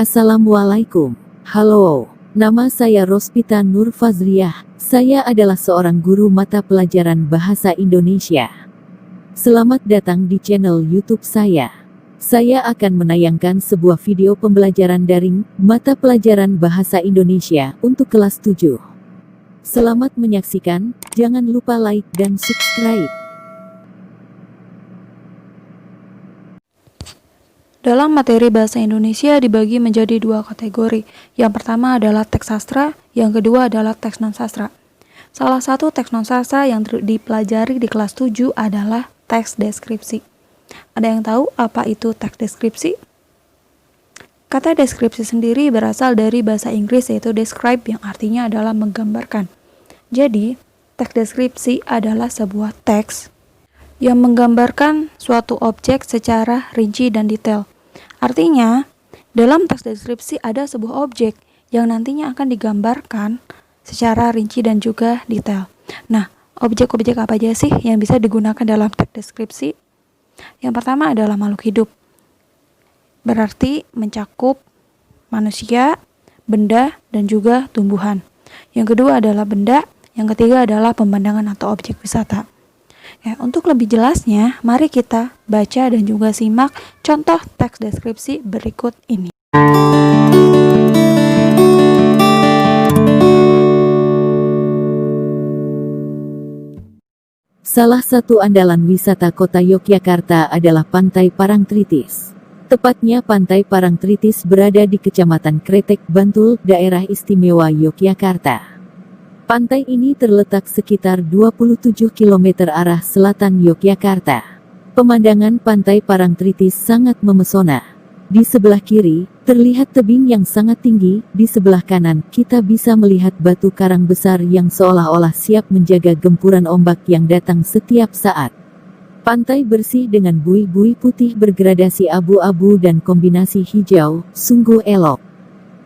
Assalamualaikum. Halo, nama saya Rospita Nur Fazriah. Saya adalah seorang guru mata pelajaran Bahasa Indonesia. Selamat datang di channel YouTube saya. Saya akan menayangkan sebuah video pembelajaran daring mata pelajaran Bahasa Indonesia untuk kelas 7. Selamat menyaksikan, jangan lupa like dan subscribe. Dalam materi bahasa Indonesia dibagi menjadi dua kategori. Yang pertama adalah teks sastra, yang kedua adalah teks non-sastra. Salah satu teks non-sastra yang dipelajari di kelas 7 adalah teks deskripsi. Ada yang tahu apa itu teks deskripsi? Kata deskripsi sendiri berasal dari bahasa Inggris yaitu describe yang artinya adalah menggambarkan. Jadi, teks deskripsi adalah sebuah teks yang menggambarkan suatu objek secara rinci dan detail. Artinya, dalam teks deskripsi ada sebuah objek yang nantinya akan digambarkan secara rinci dan juga detail. Nah, objek-objek apa aja sih yang bisa digunakan dalam teks deskripsi? Yang pertama adalah makhluk hidup. Berarti mencakup manusia, benda, dan juga tumbuhan. Yang kedua adalah benda, yang ketiga adalah pemandangan atau objek wisata. Ya, untuk lebih jelasnya, mari kita baca dan juga simak contoh teks deskripsi berikut ini. Salah satu andalan wisata kota Yogyakarta adalah Pantai Parangtritis. Tepatnya Pantai Parangtritis berada di Kecamatan Kretek, Bantul, Daerah Istimewa Yogyakarta. Pantai ini terletak sekitar 27 km arah selatan Yogyakarta. Pemandangan Pantai Parangtritis sangat memesona. Di sebelah kiri, terlihat tebing yang sangat tinggi, di sebelah kanan kita bisa melihat batu karang besar yang seolah-olah siap menjaga gempuran ombak yang datang setiap saat. Pantai bersih dengan buih-buih putih bergradasi abu-abu dan kombinasi hijau, sungguh elok.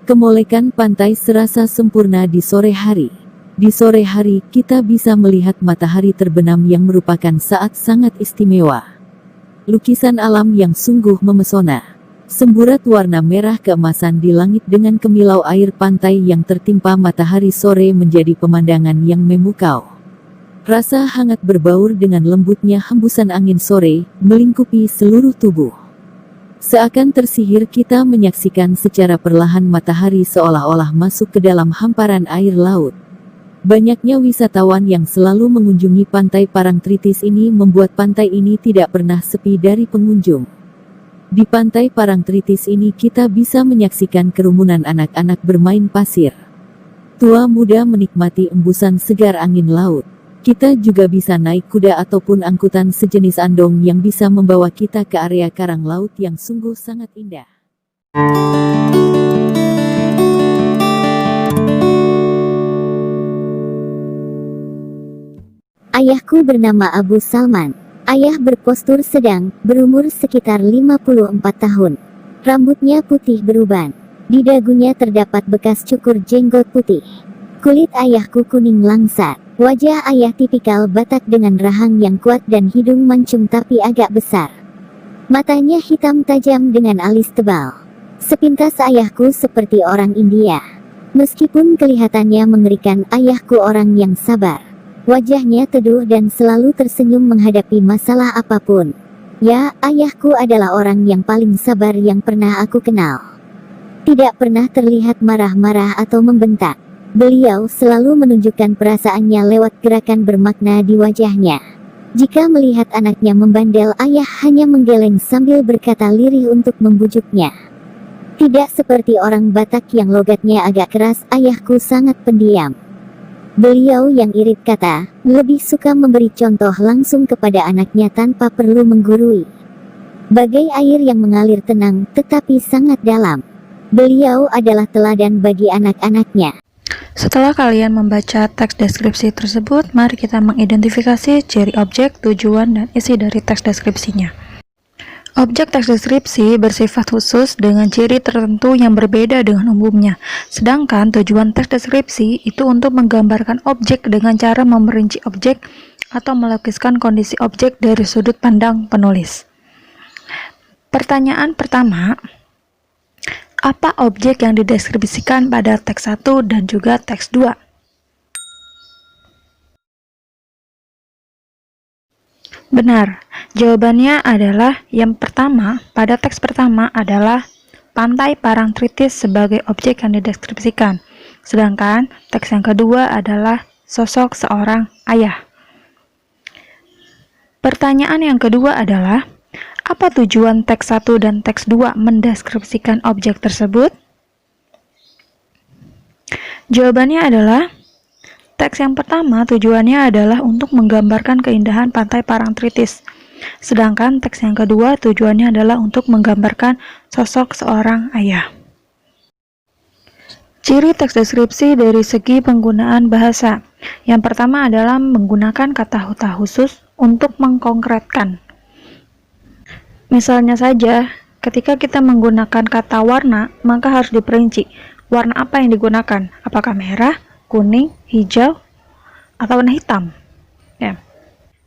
Kemolekan pantai serasa sempurna di sore hari. Di sore hari, kita bisa melihat matahari terbenam yang merupakan saat sangat istimewa. Lukisan alam yang sungguh memesona. Semburat warna merah keemasan di langit dengan kemilau air pantai yang tertimpa matahari sore menjadi pemandangan yang memukau. Rasa hangat berbaur dengan lembutnya hembusan angin sore, melingkupi seluruh tubuh. Seakan tersihir kita menyaksikan secara perlahan matahari seolah-olah masuk ke dalam hamparan air laut. Banyaknya wisatawan yang selalu mengunjungi Pantai Parangtritis ini membuat pantai ini tidak pernah sepi dari pengunjung. Di Pantai Parangtritis ini kita bisa menyaksikan kerumunan anak-anak bermain pasir. Tua muda menikmati embusan segar angin laut. Kita juga bisa naik kuda ataupun angkutan sejenis andong yang bisa membawa kita ke area karang laut yang sungguh sangat indah. Ayahku bernama Abu Salman. Ayah berpostur sedang, berumur sekitar 54 tahun. Rambutnya putih beruban. Di dagunya terdapat bekas cukur jenggot putih. Kulit ayahku kuning langsat. Wajah ayah tipikal Batak dengan rahang yang kuat dan hidung mancung tapi agak besar. Matanya hitam tajam dengan alis tebal. Sepintas ayahku seperti orang India. Meskipun kelihatannya mengerikan, ayahku orang yang sabar. Wajahnya teduh dan selalu tersenyum menghadapi masalah apapun. Ya, ayahku adalah orang yang paling sabar yang pernah aku kenal. Tidak pernah terlihat marah-marah atau membentak. Beliau selalu menunjukkan perasaannya lewat gerakan bermakna di wajahnya. Jika melihat anaknya membandel, ayah hanya menggeleng sambil berkata lirih untuk membujuknya. Tidak seperti orang Batak yang logatnya agak keras, ayahku sangat pendiam. Beliau yang irit kata, lebih suka memberi contoh langsung kepada anaknya tanpa perlu menggurui. Bagai air yang mengalir tenang tetapi sangat dalam. Beliau adalah teladan bagi anak-anaknya. Setelah kalian membaca teks deskripsi tersebut, mari kita mengidentifikasi ciri objek, tujuan, dan isi dari teks deskripsinya. Objek teks deskripsi bersifat khusus dengan ciri tertentu yang berbeda dengan umumnya. Sedangkan tujuan teks deskripsi itu untuk menggambarkan objek dengan cara memerinci objek atau melukiskan kondisi objek dari sudut pandang penulis. Pertanyaan pertama, Apa objek yang dideskripsikan pada teks 1 dan juga teks 2? Benar, jawabannya adalah yang pertama, pada teks pertama adalah Pantai Parangtritis sebagai objek yang dideskripsikan. Sedangkan teks yang kedua adalah sosok seorang ayah. Pertanyaan yang kedua adalah, apa tujuan teks 1 dan teks 2 mendeskripsikan objek tersebut? Jawabannya adalah, teks yang pertama tujuannya adalah untuk menggambarkan keindahan Pantai Parangtritis. Sedangkan teks yang kedua tujuannya adalah untuk menggambarkan sosok seorang ayah. Ciri teks deskripsi dari segi penggunaan bahasa. Yang pertama adalah menggunakan kata khusus untuk mengkonkretkan. Misalnya saja, ketika kita menggunakan kata warna, maka harus diperinci. Warna apa yang digunakan? Apakah merah, kuning, hijau, atau warna hitam? Ya.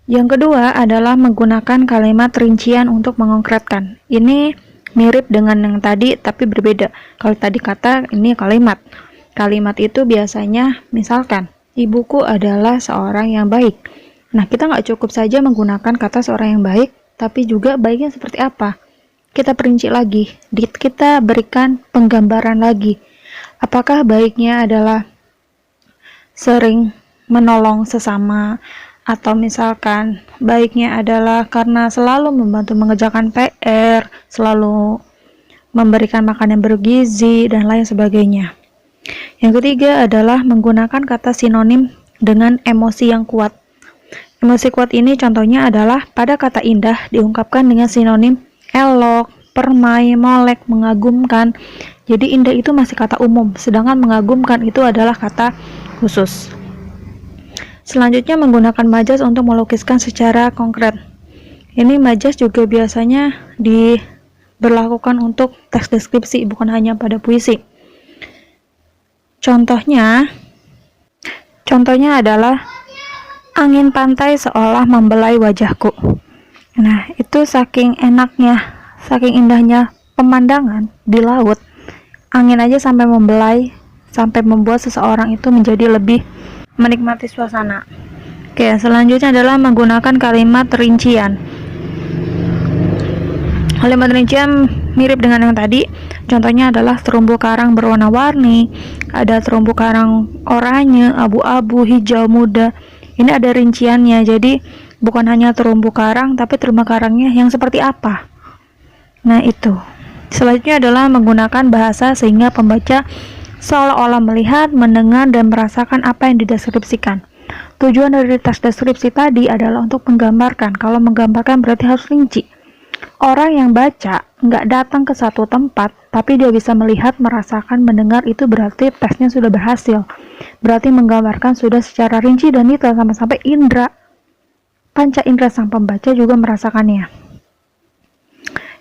Yang kedua adalah menggunakan kalimat rincian untuk mengkonkretkan. Ini mirip dengan yang tadi, tapi berbeda. Kalau tadi kata, ini kalimat. Kalimat itu biasanya, misalkan, ibuku adalah seorang yang baik. Nah, kita nggak cukup saja menggunakan kata seorang yang baik, tapi juga baiknya seperti apa. Kita perinci lagi, kita berikan penggambaran lagi. Apakah baiknya adalah sering menolong sesama, atau misalkan baiknya adalah karena selalu membantu mengerjakan PR, selalu memberikan makan yang bergizi, dan lain sebagainya. Yang ketiga adalah menggunakan kata sinonim dengan emosi yang kuat. Emosi kuat ini contohnya adalah pada kata indah diungkapkan dengan sinonim elok, permai, molek, mengagumkan. Jadi indah itu masih kata umum, sedangkan mengagumkan itu adalah kata khusus. Selanjutnya menggunakan majas untuk melukiskan secara konkret. Ini majas juga biasanya diberlakukan untuk teks deskripsi, bukan hanya pada puisi. Contohnya adalah angin pantai seolah membelai wajahku. Nah, itu saking enaknya, saking indahnya pemandangan di laut, angin aja sampai membelai, sampai membuat seseorang itu menjadi lebih menikmati suasana. Oke, selanjutnya adalah menggunakan kalimat rincian. Kalimat rincian mirip dengan yang tadi. Contohnya adalah terumbu karang berwarna-warni, ada terumbu karang oranye, abu-abu, hijau muda. Ini ada rinciannya, jadi bukan hanya terumbu karang, tapi terumbu karangnya yang seperti apa. Nah, itu. Selanjutnya adalah menggunakan bahasa sehingga pembaca seolah-olah melihat, mendengar, dan merasakan apa yang dideskripsikan. Tujuan dari teks deskripsi tadi adalah untuk menggambarkan. Kalau menggambarkan berarti harus rinci. Orang yang baca nggak datang ke satu tempat, tapi dia bisa melihat, merasakan, mendengar, itu berarti teksnya sudah berhasil. Berarti menggambarkan sudah secara rinci dan detail sampai indera, panca indera sang pembaca juga merasakannya.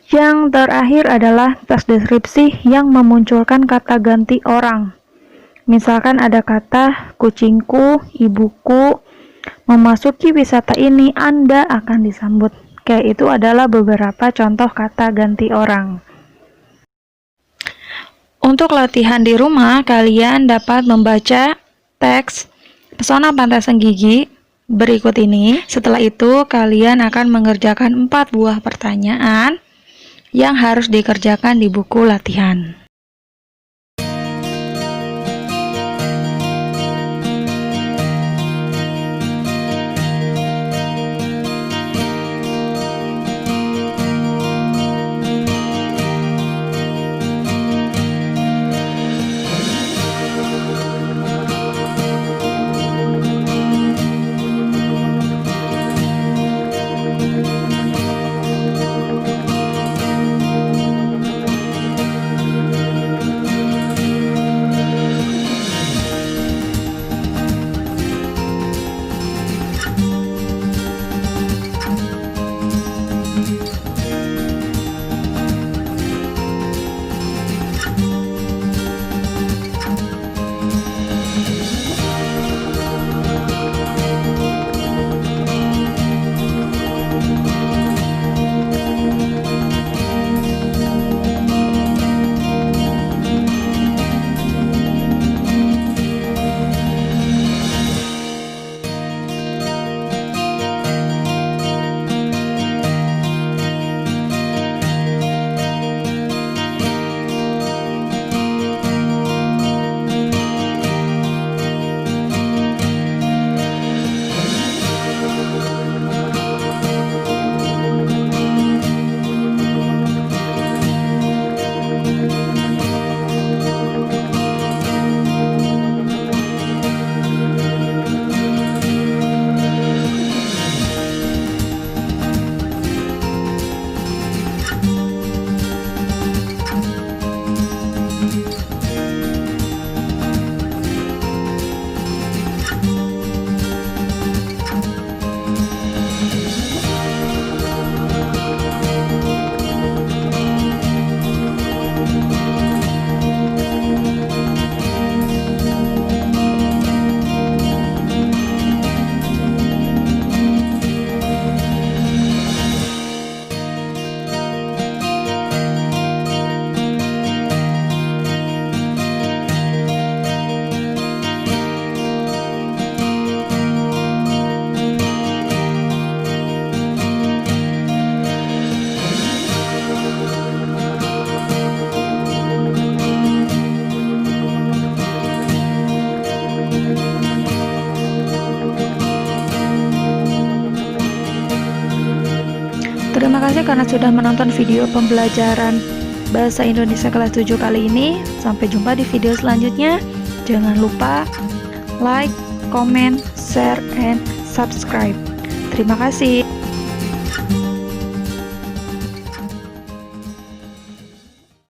Yang terakhir adalah teks deskripsi yang memunculkan kata ganti orang. Misalkan ada kata kucingku, ibuku, memasuki wisata ini Anda akan disambut. Oke, itu adalah beberapa contoh kata ganti orang. Untuk latihan di rumah, kalian dapat membaca teks Pesona Pantai Senggigi berikut ini. Setelah itu, kalian akan mengerjakan 4 buah pertanyaan yang harus dikerjakan di buku latihan. Terima kasih karena sudah menonton video pembelajaran Bahasa Indonesia kelas 7 kali ini. Sampai jumpa di video selanjutnya. Jangan lupa like, comment, share, and subscribe. Terima kasih.